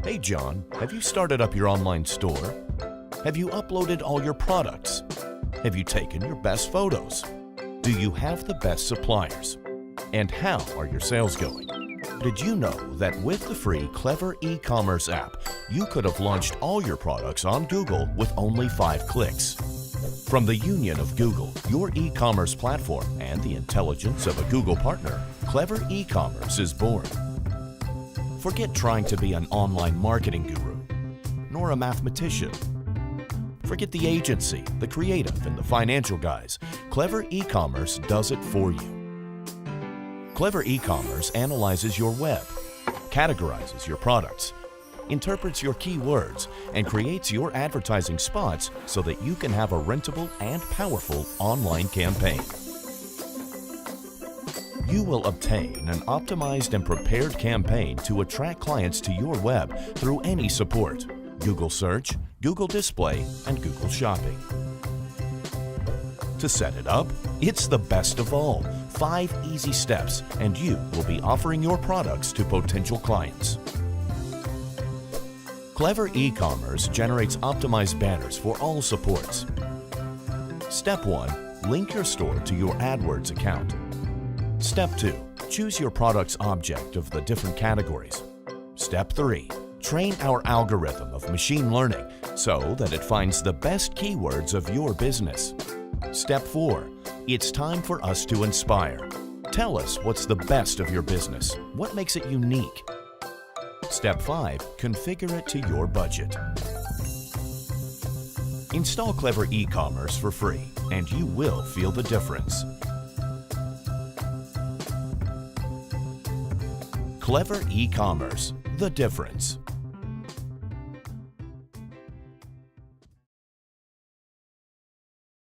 Hey John, have you started up your online store? Have you uploaded all your products? Have you taken your best photos? Do you have the best suppliers? And how are your sales going? Did you know that with the free Clever e-commerce app, you could have launched all your products on Google with only 5 clicks? From the union of Google, your e-commerce platform, and the intelligence of a Google partner, Clever e-commerce is born. Forget trying to be an online marketing guru, nor a mathematician. Forget the agency, the creative, and the financial guys. Clever e-commerce does it for you. Clever e-commerce analyzes your web, categorizes your products, interprets your keywords, and creates your advertising spots so that you can have a rentable and powerful online campaign. You will obtain an optimized and prepared campaign to attract clients to your web through any support: Google Search, Google Display, and Google Shopping. To set it up, it's the best of all. 5 easy steps, and you will be offering your products to potential clients. Clever e-commerce generates optimized banners for all supports. Step 1. Link your store to your AdWords account. Step 2. Choose your product's object of the different categories. Step 3. Train our algorithm of machine learning so that it finds the best keywords of your business. Step 4. It's time for us to inspire. Tell us what's the best of your business. What makes it unique? Step 5. Configure it to your budget. Install Clever e-commerce for free, and you will feel the difference. Clever e-commerce, the difference.